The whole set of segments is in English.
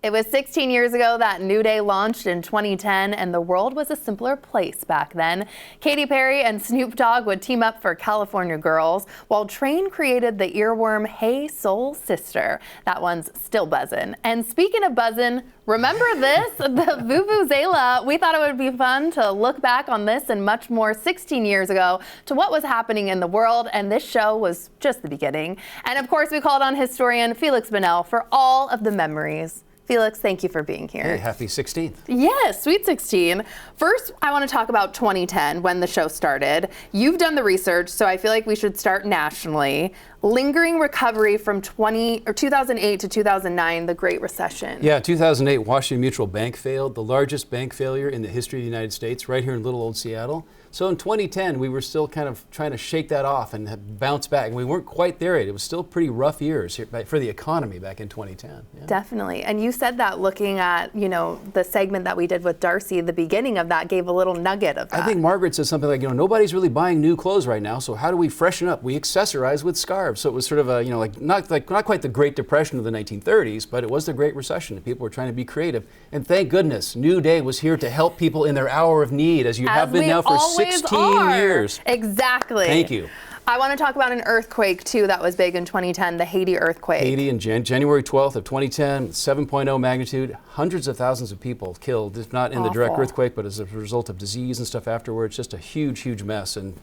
It was 16 years ago that New Day launched in 2010, and the world was a simpler place back then. Katy Perry and Snoop Dogg would team up for California Girls, while Train created the earworm Hey Soul Sister. That one's still buzzin'. And speaking of buzzin', remember this? The VUVUZELA. We thought it would be fun to look back on this and much more 16 years ago to what was happening in the world, and this show was just the beginning. And of course, we called on historian Felix Bonnell for all of the memories. Felix, thank you for being here. Hey, happy 16th. Yes, sweet 16. First, I want to talk about 2010, when the show started. You've done the research, so I feel like we should start nationally. Lingering recovery from 2008 to 2009, the Great Recession. Yeah, 2008, Washington Mutual Bank failed, the largest bank failure in the history of the United States, right here in little old Seattle. So in 2010, we were still kind of trying to shake that off and bounce back. And we weren't quite there yet. It was still pretty rough years here for the economy back in 2010. Yeah. Definitely. And you said that looking at, the segment that we did with Darcy, the beginning of that gave a little nugget of that. I think Margaret said something like, nobody's really buying new clothes right now, so how do we freshen up? We accessorize with scarves. So it was sort of a, not quite the Great Depression of the 1930s, but it was the Great Recession. People were trying to be creative. And thank goodness, New Day was here to help people in their hour of need, as you have been now for 16 years. Exactly. Thank you. I want to talk about an earthquake, too, that was big in 2010, the Haiti earthquake. Haiti in January 12th of 2010, 7.0 magnitude, hundreds of thousands of people killed, if not in the direct earthquake, but as a result of disease and stuff afterwards. Just a huge, huge mess, and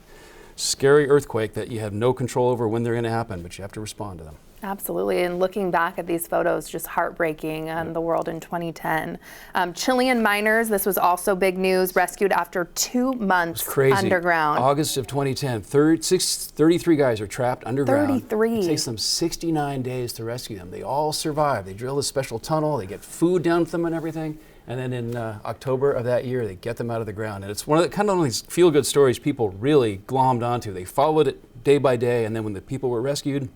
scary earthquake that you have no control over when they're going to happen, but you have to respond to them. Absolutely, and looking back at these photos, just heartbreaking on the world in 2010. Chilean miners, this was also big news, rescued after 2 months underground. August of 2010, 33 guys are trapped underground. 33. It takes them 69 days to rescue them. They all survive. They drill a special tunnel, they get food down for them and everything. And then in October of that year, they get them out of the ground. And it's one of these feel-good stories people really glommed onto. They followed it day by day, and then when the people were rescued,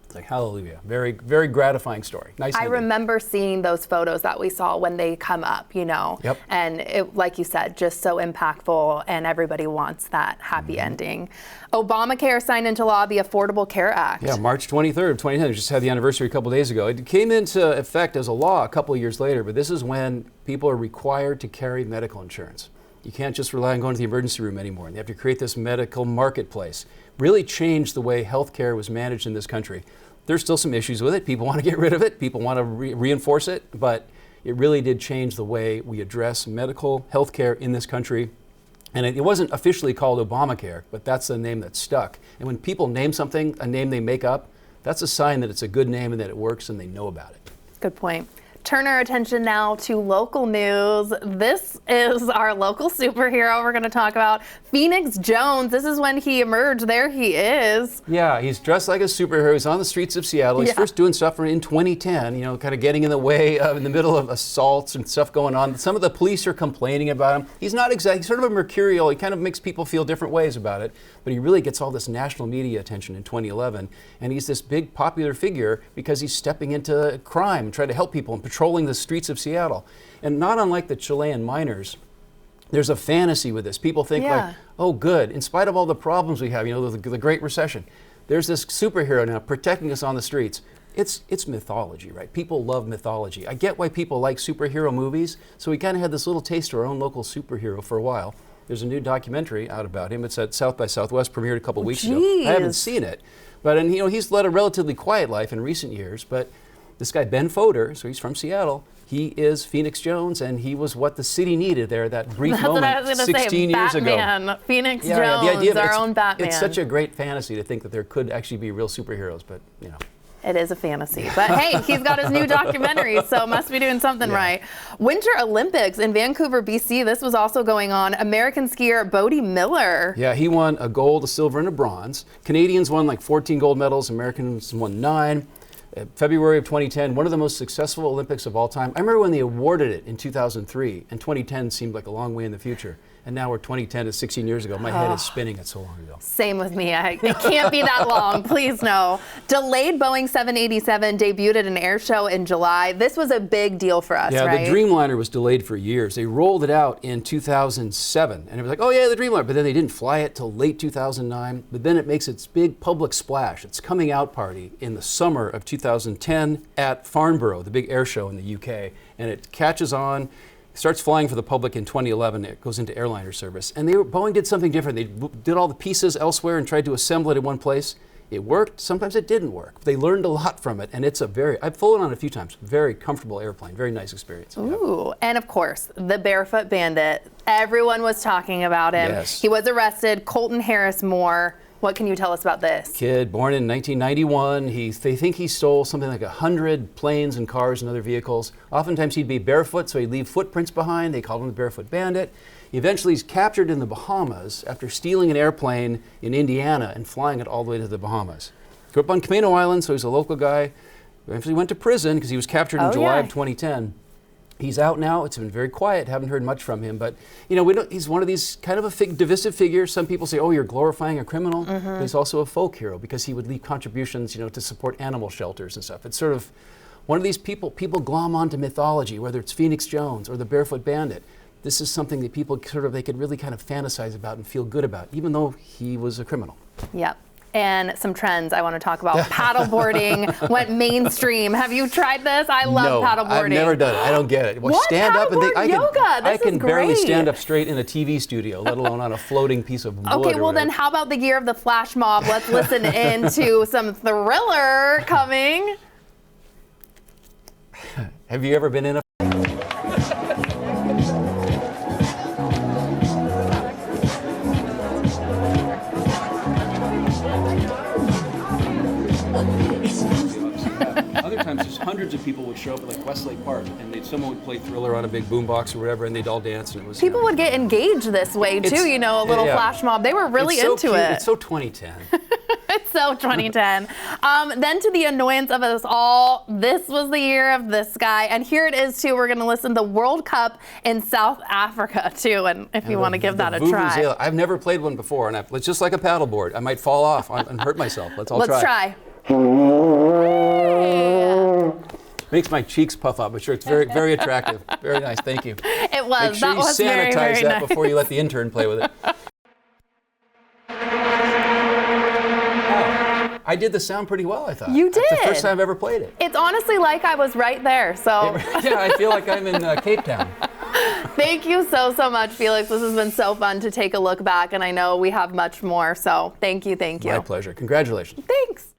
it's like, hallelujah. Very, very gratifying story. Nice. I remember seeing those photos that we saw when they come up, Yep. And it, like you said, just so impactful, and everybody wants that happy ending. Obamacare signed into law the Affordable Care Act. Yeah, March 23rd of 2010. We just had the anniversary a couple days ago. It came into effect as a law a couple of years later, but this is when people are required to carry medical insurance. You can't just rely on going to the emergency room anymore. And you have to create this medical marketplace. Really changed the way healthcare was managed in this country. There's still some issues with it. People want to get rid of it. People want to reinforce it. But it really did change the way we address medical healthcare in this country. And it wasn't officially called Obamacare, but that's the name that stuck. And when people name something, a name they make up, that's a sign that it's a good name and that it works and they know about it. Good point. Turn our attention now to local news. This is our local superhero we're going to talk about, Phoenix Jones. This is when he emerged. There he is. Yeah, he's dressed like a superhero. He's on the streets of Seattle. He's first doing stuff in 2010, kind of getting in the way of, in the middle of assaults and stuff going on. Some of the police are complaining about him. He's not exactly, he's sort of a mercurial. He kind of makes people feel different ways about it, but he really gets all this national media attention in 2011. And he's this big popular figure because he's stepping into crime and trying to help people and patrolling the streets of Seattle. And not unlike the Chilean miners, there's a fantasy with this. People think like, oh good, in spite of all the problems we have, the Great Recession, there's this superhero now protecting us on the streets. It's mythology, right? People love mythology. I get why people like superhero movies, so we kind of had this little taste of our own local superhero for a while. There's a new documentary out about him. It's at South by Southwest, premiered a couple weeks ago. I haven't seen it, but he's led a relatively quiet life in recent years, but this guy, Ben Fodor, so he's from Seattle, he is Phoenix Jones, and he was what the city needed there, that brief moment 16 years ago. Batman, Phoenix Jones, the idea our own Batman. It's such a great fantasy to think that there could actually be real superheroes, but It is a fantasy. But hey, he's got his new documentary, so must be doing something right. Winter Olympics in Vancouver, BC. This was also going on. American skier Bodie Miller. Yeah, he won a gold, a silver, and a bronze. Canadians won like 14 gold medals. Americans won 9. February of 2010, one of the most successful Olympics of all time. I remember when they awarded it in 2003, and 2010 seemed like a long way in the future. And now we're 2010 to 16 years ago. My head is spinning. It's so long ago. Same with me. It can't be that long. Please no. Delayed Boeing 787 debuted at an air show in July. This was a big deal for us, right? Yeah, the Dreamliner was delayed for years. They rolled it out in 2007, and it was like, oh yeah, the Dreamliner. But then they didn't fly it till late 2009. But then it makes its big public splash. Its coming out party in the summer of 2010 at Farnborough, the big air show in the UK, and it catches on. Starts flying for the public in 2011. It goes into airliner service. And Boeing did something different. They did all the pieces elsewhere and tried to assemble it in one place. It worked. Sometimes it didn't work. They learned a lot from it. And it's I've flown on it a few times. Very comfortable airplane. Very nice experience. Ooh, and of course, the Barefoot Bandit. Everyone was talking about him. Yes. He was arrested. Colton Harris Moore. What can you tell us about this? Kid born in 1991. They think he stole something like 100 planes and cars and other vehicles. Oftentimes he'd be barefoot, so he'd leave footprints behind. They called him the Barefoot Bandit. Eventually he's captured in the Bahamas after stealing an airplane in Indiana and flying it all the way to the Bahamas. Grew up on Camino Island, so he's a local guy. Eventually went to prison because he was captured in July of 2010. He's out now. It's been very quiet. Haven't heard much from him. But, you know, he's one of these kind of a divisive figure. Some people say, oh, you're glorifying a criminal. But he's also a folk hero because he would leave contributions, you know, to support animal shelters and stuff. It's sort of one of these people glom onto mythology, whether it's Phoenix Jones or the Barefoot Bandit. This is something that people they could really kind of fantasize about and feel good about, even though he was a criminal. Yep. And some trends I want to talk about. Paddleboarding went mainstream. Have you tried this? I love paddleboarding. I've never done it. I don't get it. Well, stand up and I can barely stand up straight in a TV studio, let alone on a floating piece of wood. Okay, well then how about the year of the flash mob? Let's listen into some Thriller coming. Have you ever been in a Other times, just hundreds of people would show up at like Westlake Park, and someone would play Thriller on a big boombox or whatever, and they'd all dance, and it was. People would get engaged this way too, you know, a little flash mob. They were really into it. It's so 2010. It's so 2010. Then to the annoyance of us all, this was the year of this guy, and here it is too. We're going to listen to the World Cup in South Africa too, and if you want to give that a try. I've never played one before, and it's just like a paddleboard. I might fall off and hurt myself. Let's try. Makes my cheeks puff up, but sure, it's very, very attractive. Very nice, thank you. It was. Make sure you sanitize that before you let the intern play with it. Oh, I did the sound pretty well, I thought. You did. It's the first time I've ever played it. It's honestly like I was right there, so. Yeah, I feel like I'm in Cape Town. Thank you so much, Felix. This has been so fun to take a look back, and I know we have much more, so thank you. My pleasure. Congratulations. Thanks.